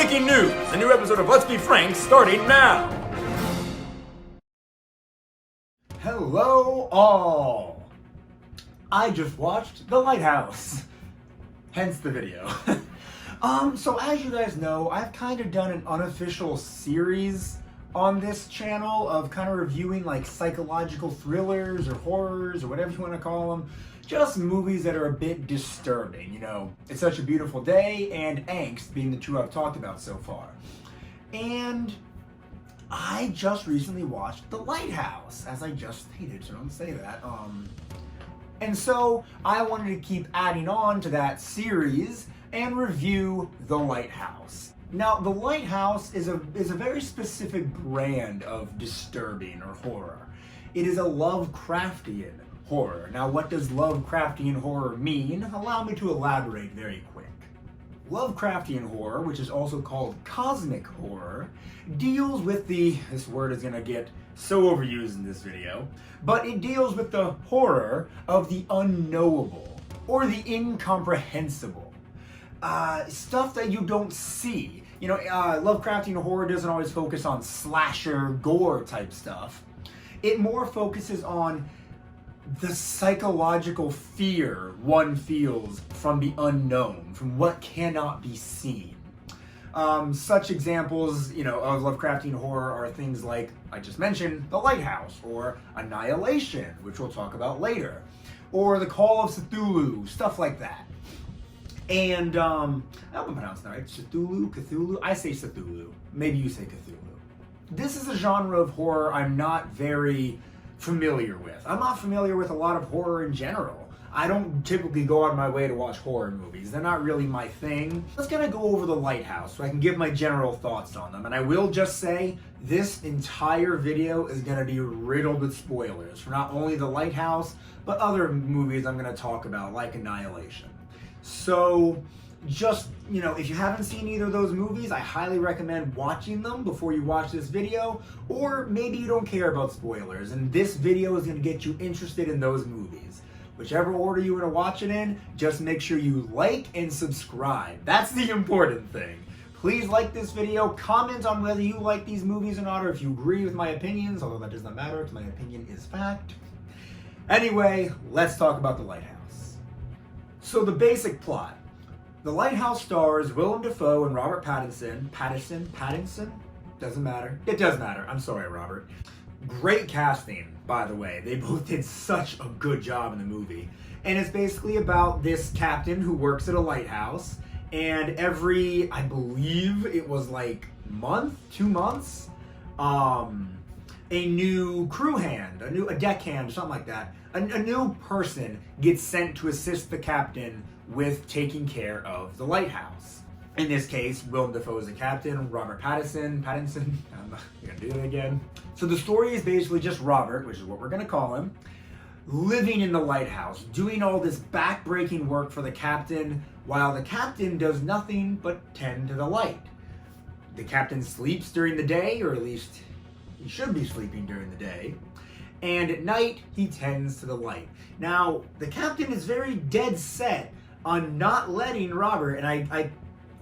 Breaking news! A new episode of Let's Be Frank starting now! Hello all! I just watched The Lighthouse. Hence the video. So as you guys know, I've kind of done an unofficial series on this channel of kind of reviewing like psychological thrillers or horrors or whatever you want to call them. Just movies that are a bit disturbing, you know. It's Such a Beautiful Day and Angst being the two I've talked about so far. And I just recently watched The Lighthouse, as I just stated, so don't say that. And so I wanted to keep adding on to that series and review The Lighthouse. Now, The Lighthouse is a very specific brand of disturbing or horror. It is a Lovecraftian horror. Now, what does Lovecraftian horror mean? Allow me to elaborate very quick. Lovecraftian horror, which is also called cosmic horror, deals with this word is gonna get so overused in this video, but it deals with the horror of the unknowable or the incomprehensible. Stuff that you don't see. You know, Lovecraftian horror doesn't always focus on slasher, gore type stuff. It more focuses on the psychological fear one feels from the unknown, from what cannot be seen. Such examples, you know, of Lovecraftian horror are things like, I just mentioned, The Lighthouse, or Annihilation, which we'll talk about later, or The Call of Cthulhu, stuff like that. And, I hope I'm pronouncing that right, Cthulhu? I say Cthulhu. Maybe you say Cthulhu. This is a genre of horror I'm not very familiar with. I'm not familiar with a lot of horror in general. I don't typically go out of my way to watch horror movies. They're not really my thing. Let's kind of go over The Lighthouse so I can give my general thoughts on them. And I will just say, this entire video is going to be riddled with spoilers for not only The Lighthouse, but other movies I'm going to talk about, like Annihilation. So, just, you know, if you haven't seen either of those movies, I highly recommend watching them before you watch this video, or maybe you don't care about spoilers, and this video is going to get you interested in those movies. Whichever order you want to watch it in, just make sure you like and subscribe. That's the important thing. Please like this video, comment on whether you like these movies or not, or if you agree with my opinions, although that does not matter because my opinion is fact. Anyway, let's talk about The Lighthouse. So the basic plot. The Lighthouse stars Willem Dafoe and Robert Pattinson. Pattinson? Doesn't matter. It does matter. I'm sorry, Robert. Great casting, by the way. They both did such a good job in the movie. And it's basically about this captain who works at a lighthouse. And every, I believe it was like month, 2 months, a new crew hand, a deckhand, or something like that. A new person gets sent to assist the captain with taking care of the lighthouse. In this case, Willem Dafoe is the captain, Robert Pattinson, I'm not gonna do it again. So the story is basically just Robert, which is what we're gonna call him, living in the lighthouse, doing all this back-breaking work for the captain, while the captain does nothing but tend to the light. The captain sleeps during the day, or at least he should be sleeping during the day, and at night he tends to the light. Now, the captain is very dead set on not letting Robert, and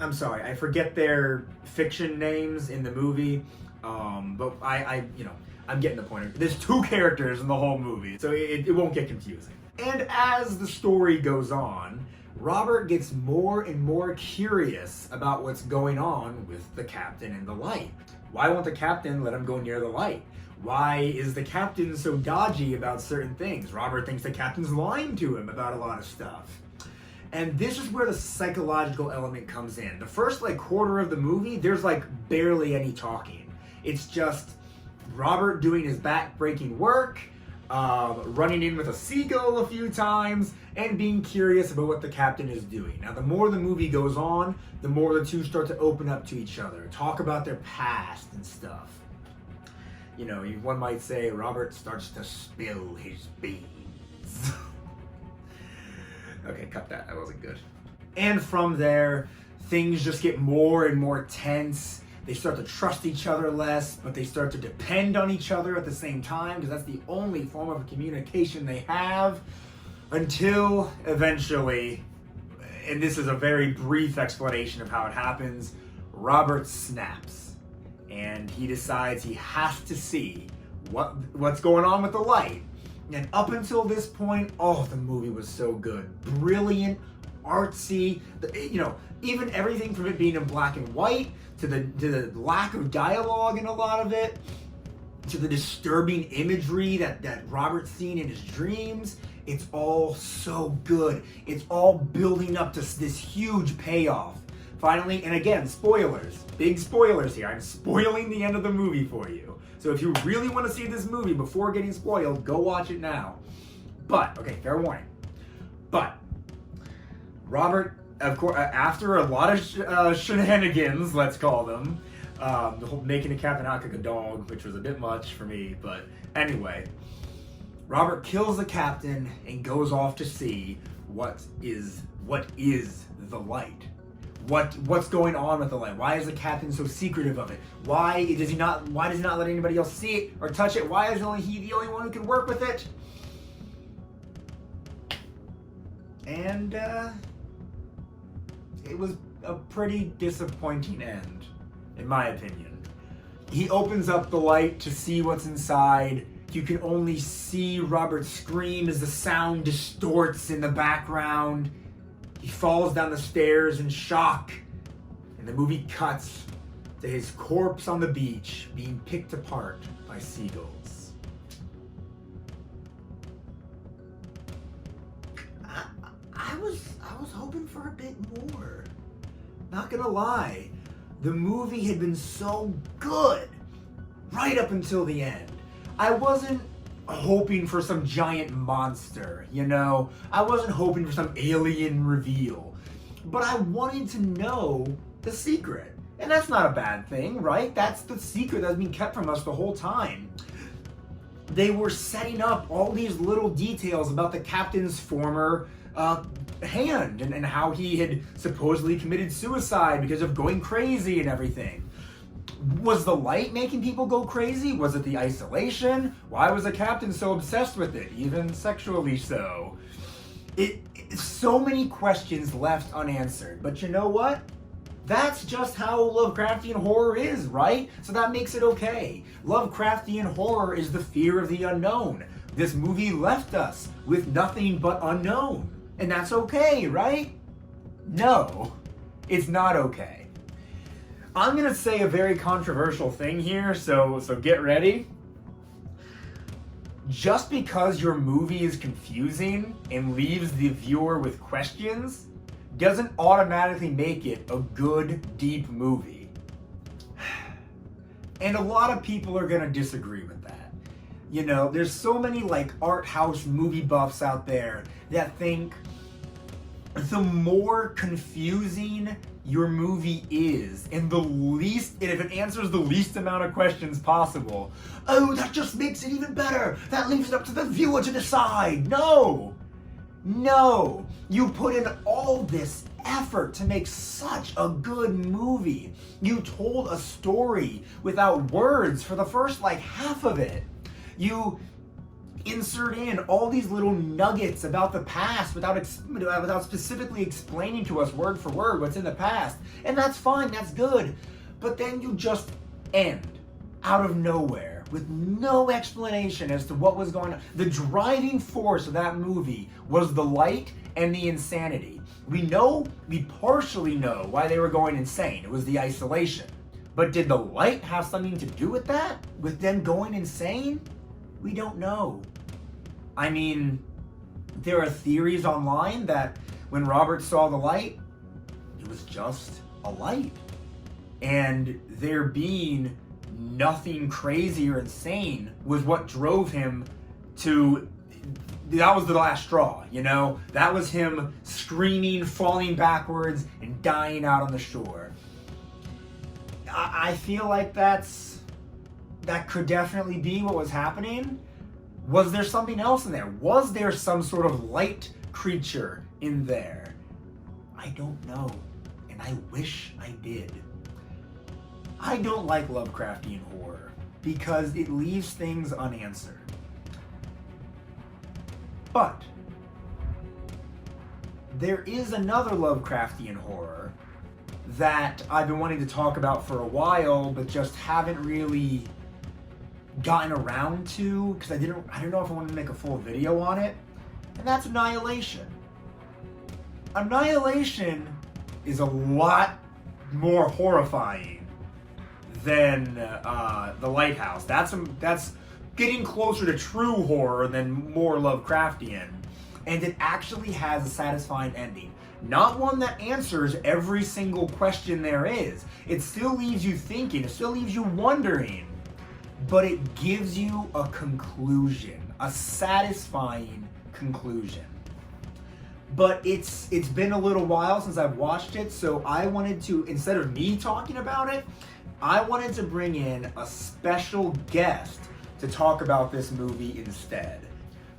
I'm sorry, I forget their fiction names in the movie, but I'm getting the point. There's 2 characters in the whole movie, so it won't get confusing. And as the story goes on, Robert gets more and more curious about what's going on with the captain and the light. Why won't the captain let him go near the light? Why is the captain so dodgy about certain things? Robert thinks the captain's lying to him about a lot of stuff. And this is where the psychological element comes in. The first quarter of the movie, there's barely any talking. It's just Robert doing his back-breaking work, running in with a seagull a few times, and being curious about what the captain is doing. Now, the more the movie goes on, the more the two start to open up to each other, talk about their past and stuff. You know, one might say Robert starts to spill his beans. Okay, cut that. That wasn't good. And from there, things just get more and more tense. They start to trust each other less, but they start to depend on each other at the same time, because that's the only form of communication they have, until eventually, and this is a very brief explanation of how it happens, Robert snaps, and he decides he has to see what's going on with the light. And up until this point, the movie was so good. Brilliant, artsy, even everything from it being in black and white, to the lack of dialogue in a lot of it, to the disturbing imagery that Robert's seen in his dreams. It's all so good. It's all building up to this huge payoff. Finally, and again, spoilers. Big spoilers here. I'm spoiling the end of the movie for you. So if you really want to see this movie before getting spoiled, go watch it now. But, okay, fair warning. But, Robert, of course, after a lot of shenanigans, let's call them, the whole making a captain act like a dog, which was a bit much for me, but anyway, Robert kills the captain and goes off to see what is the light. What's going on with the light? Why is the captain so secretive of it? Why does he not let anybody else see it or touch it? Why is he the only one who can work with it? And it was a pretty disappointing end, in my opinion. He opens up the light to see what's inside. You can only see Robert scream as the sound distorts in the background. He falls down the stairs in shock, and the movie cuts to his corpse on the beach being picked apart by seagulls. I was hoping for a bit more. Not gonna lie, the movie had been so good right up until the end. I wasn't hoping for some giant monster, I wasn't hoping for some alien reveal. But I wanted to know the secret. And that's not a bad thing, right? That's the secret that's been kept from us the whole time. They were setting up all these little details about the captain's former hand and how he had supposedly committed suicide because of going crazy and everything. Was the light making people go crazy? Was it the isolation? Why was the captain so obsessed with it, even sexually so? So many questions left unanswered. But you know what? That's just how Lovecraftian horror is, right? So that makes it okay. Lovecraftian horror is the fear of the unknown. This movie left us with nothing but unknown. And that's okay, right? No, it's not okay. I'm gonna say a very controversial thing here, so get ready. Just because your movie is confusing and leaves the viewer with questions doesn't automatically make it a good, deep movie. And a lot of people are gonna disagree with that. There's so many art house movie buffs out there that think the more confusing your movie is, and if it answers the least amount of questions possible, that just makes it even better. That leaves it up to the viewer to decide. No, you put in all this effort to make such a good movie. You told a story without words for the first half of it. You insert in all these little nuggets about the past without specifically explaining to us word for word what's in the past. And that's fine, that's good. But then you just end out of nowhere with no explanation as to what was going on. The driving force of that movie was the light and the insanity. We partially know why they were going insane. It was the isolation. But did the light have something to do with that? With them going insane? We don't know. I mean, there are theories online that when Robert saw the light, it was just a light. And there being nothing crazy or insane was what drove him to, that was the last straw, That was him screaming, falling backwards, and dying out on the shore. I feel like that could definitely be what was happening. Was there something else in there? Was there some sort of light creature in there? I don't know, and I wish I did. I don't like Lovecraftian horror because it leaves things unanswered. But there is another Lovecraftian horror that I've been wanting to talk about for a while, but just haven't really gotten around to, because I didn't know if I wanted to make a full video on it, and that's Annihilation. Annihilation is a lot more horrifying than the Lighthouse. That's getting closer to true horror than more Lovecraftian, and it actually has a satisfying ending. Not one that answers every single question there is. It still leaves you thinking, it still leaves you wondering, but it gives you a conclusion, a satisfying conclusion. But it's been a little while since I've watched it, so I wanted to, instead of me talking about it, I wanted to bring in a special guest to talk about this movie instead.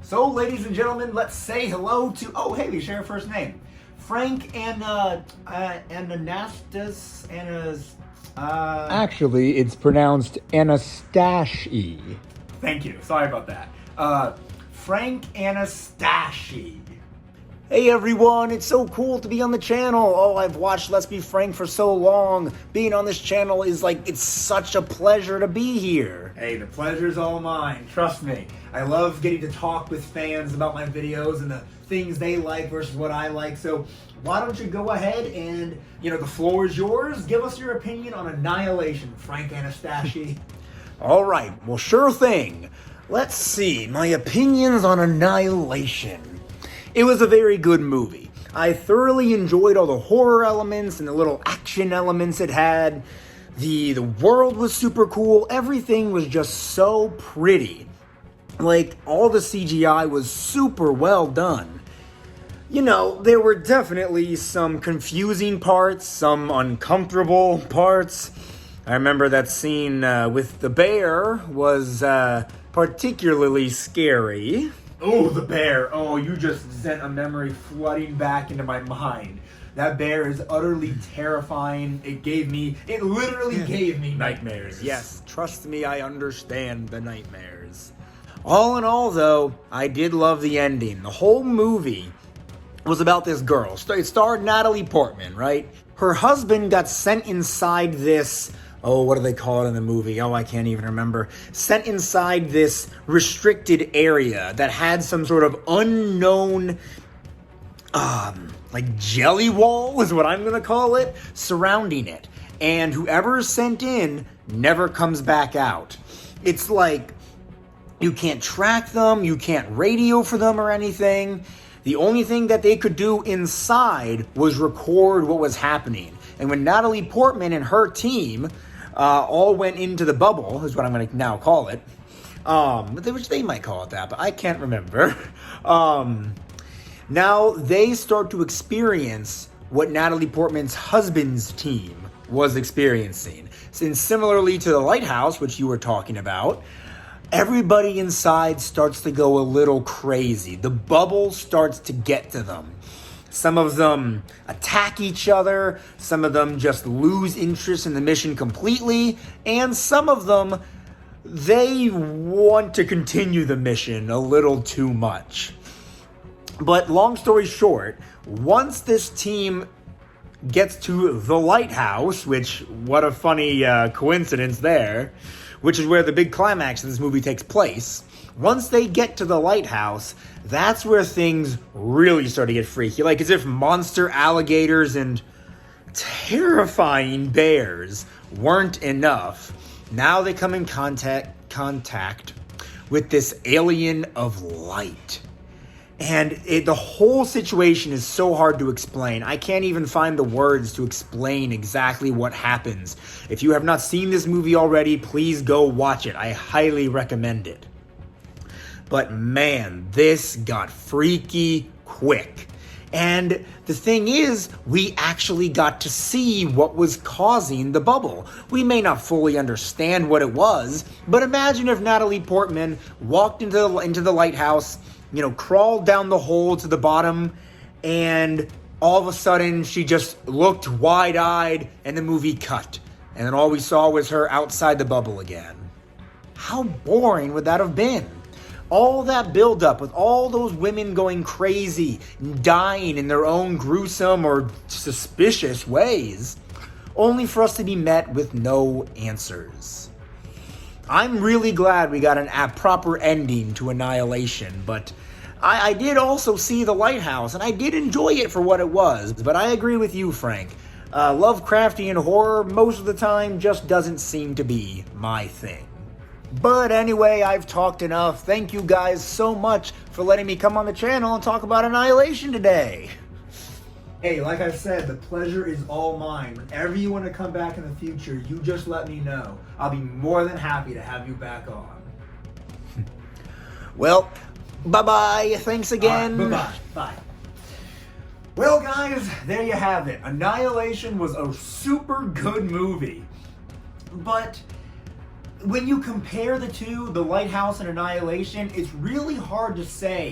So, ladies and gentlemen, let's say hello to, oh hey, we share a first name. Frank and Anastas, Actually, it's pronounced Anastashi. Thank you. Sorry about that. Frank Anastashi. Hey everyone, it's so cool to be on the channel. Oh, I've watched Let's Be Frank for so long. Being on this channel is it's such a pleasure to be here. Hey, the pleasure's all mine. Trust me. I love getting to talk with fans about my videos and the things they like versus what I like. So why don't you go ahead and, the floor is yours. Give us your opinion on Annihilation, Frank Anastashi. All right, well, sure thing. Let's see, my opinions on Annihilation. It was a very good movie. I thoroughly enjoyed all the horror elements and the little action elements it had. The world was super cool. Everything was just so pretty. All the CGI was super well done. There were definitely some confusing parts, some uncomfortable parts. I remember that scene with the bear was particularly scary. Oh, the bear. Oh, you just sent a memory flooding back into my mind. That bear is utterly terrifying. It literally gave me nightmares. Yes, trust me, I understand the nightmares. All in all, though, I did love the ending. The whole movie was about this girl. It starred Natalie Portman, right? Her husband got sent inside this... Oh, what do they call it in the movie? Oh, I can't even remember. Sent inside this restricted area that had some sort of unknown, jelly wall is what I'm going to call it, surrounding it. And whoever is sent in never comes back out. It's you can't track them, you can't radio for them or anything. The only thing that they could do inside was record what was happening. And when Natalie Portman and her team all went into the bubble, is what I'm going to now call it, which they might call it that, but I can't remember. Now they start to experience what Natalie Portman's husband's team was experiencing. Since similarly to the Lighthouse, which you were talking about, everybody inside starts to go a little crazy. The bubble starts to get to them. Some of them attack each other, some of them just lose interest in the mission completely, and some of them, they want to continue the mission a little too much. But long story short, once this team gets to the Lighthouse, which, what a funny coincidence there, which is where the big climax of this movie takes place. Once they get to the Lighthouse, that's where things really start to get freaky. As if monster alligators and terrifying bears weren't enough. Now they come in contact with this alien of light. And the whole situation is so hard to explain. I can't even find the words to explain exactly what happens. If you have not seen this movie already, please go watch it. I highly recommend it. But man, this got freaky quick. And the thing is, we actually got to see what was causing the bubble. We may not fully understand what it was, but imagine if Natalie Portman walked into the lighthouse, crawled down the hole to the bottom, and all of a sudden she just looked wide-eyed and the movie cut. And then all we saw was her outside the bubble again. How boring would that have been? All that buildup with all those women going crazy, dying in their own gruesome or suspicious ways. only for us to be met with no answers. I'm really glad we got a proper ending to Annihilation, but I did also see The Lighthouse, and I did enjoy it for what it was. But I agree with you, Frank. Lovecraftian horror, most of the time, just doesn't seem to be my thing. But anyway, I've talked enough. Thank you guys so much for letting me come on the channel and talk about Annihilation today. Hey, like I said, the pleasure is all mine. Whenever you want to come back in the future, you just let me know. I'll be more than happy to have you back on. Well, bye-bye. Thanks again. Right, bye-bye. Bye. Well, guys, there you have it. Annihilation was a super good movie. But when you compare the two, The Lighthouse and Annihilation, it's really hard to say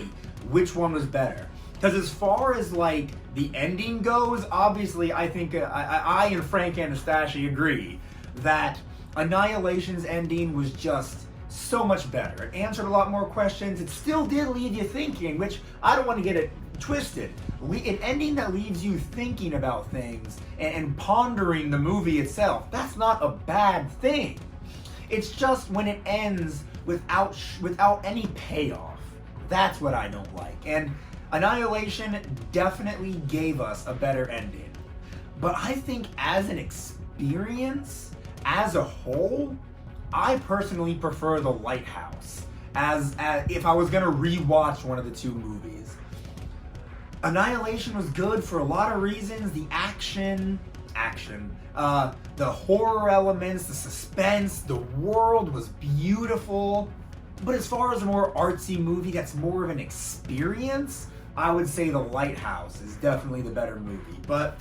which one was better. Because as far as, like, the ending goes, obviously, I think I and Frank Anastasi agree that Annihilation's ending was just so much better. It answered a lot more questions. It still did leave you thinking, which I don't want to get it twisted. An ending that leaves you thinking about things and pondering the movie itself, that's not a bad thing. It's just when it ends without any payoff. That's what I don't like. And Annihilation definitely gave us a better ending. But I think as an experience, as a whole, I personally prefer The Lighthouse as if I was going to rewatch one of the two movies. Annihilation was good for a lot of reasons. The action, the horror elements, the suspense, the world was beautiful. But as far as a more artsy movie that's more of an experience, I would say The Lighthouse is definitely the better movie. But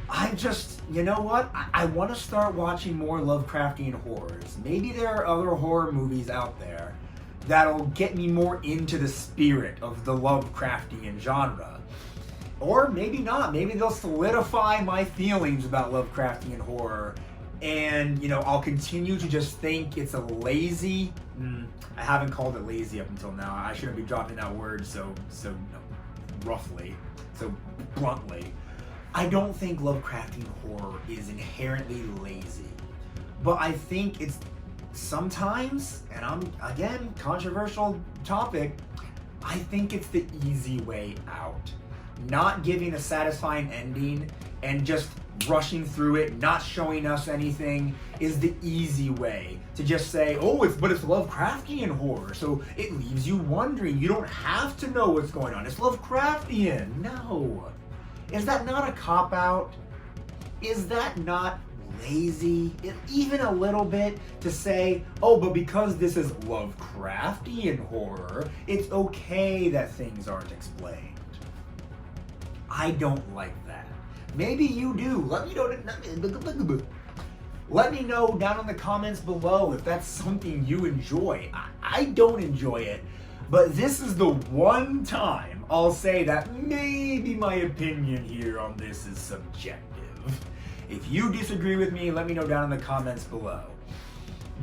I just, you know what? I want to start watching more Lovecraftian horrors. Maybe there are other horror movies out there that'll get me more into the spirit of the Lovecraftian genre. Or maybe not. Maybe they'll solidify my feelings about Lovecraftian horror. And, you know, I'll continue to just think it's a lazy... I haven't called it lazy up until now. I shouldn't be dropping that word so roughly, so bluntly. I don't think Lovecraftian horror is inherently lazy. But I think it's sometimes, and again, controversial topic, I think it's the easy way out. Not giving a satisfying ending and just rushing through it, not showing us anything, is the easy way to just say, oh, it's Lovecraftian horror, so it leaves you wondering. You don't have to know what's going on. It's Lovecraftian. No. Is that not a cop-out? Is that not lazy? Even a little bit to say, oh, but because this is Lovecraftian horror, it's okay that things aren't explained. I don't like that. Maybe you do. Let me know down in the comments below if that's something you enjoy. I don't enjoy it, but this is the one time I'll say that maybe my opinion here on this is subjective. If you disagree with me, let me know down in the comments below.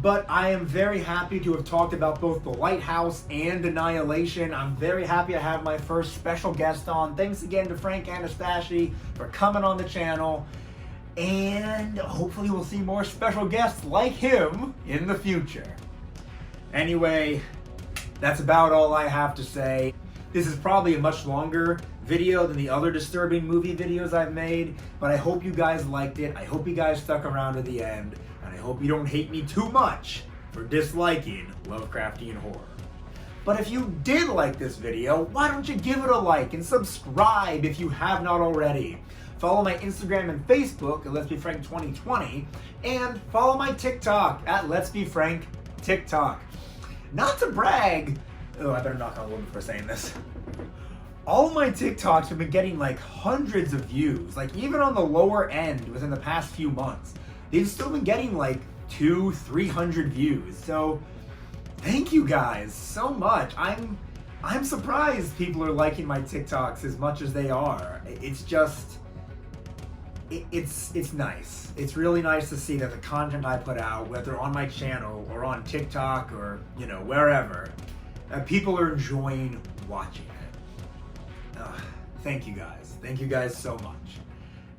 But I am very happy to have talked about both The Lighthouse and Annihilation. I'm very happy to have my first special guest on. Thanks again to Frank Anastasi for coming on the channel. And hopefully we'll see more special guests like him in the future. Anyway, that's about all I have to say. This is probably a much longer video than the other disturbing movie videos I've made, but I hope you guys liked it. I hope you guys stuck around to the end. And I hope you don't hate me too much for disliking Lovecraftian horror. But if you did like this video, why don't you give it a like and subscribe if you have not already. Follow my Instagram and Facebook at Let's Be Frank 2020, and follow my TikTok at Let's Be Frank TikTok. Not to brag, oh, I better knock on wood before saying this. All my TikToks have been getting like hundreds of views, like even on the lower end within the past few months. They've still been getting like 200-300 views. So thank you guys so much. I'm surprised people are liking my TikToks as much as they are. It's just, it's nice. It's really nice to see that the content I put out, whether on my channel or on TikTok or, you know, wherever, people are enjoying watching it. Thank you guys. Thank you guys so much.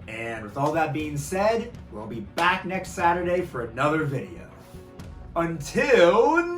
And with all that being said, we'll be back next Saturday for another video. Until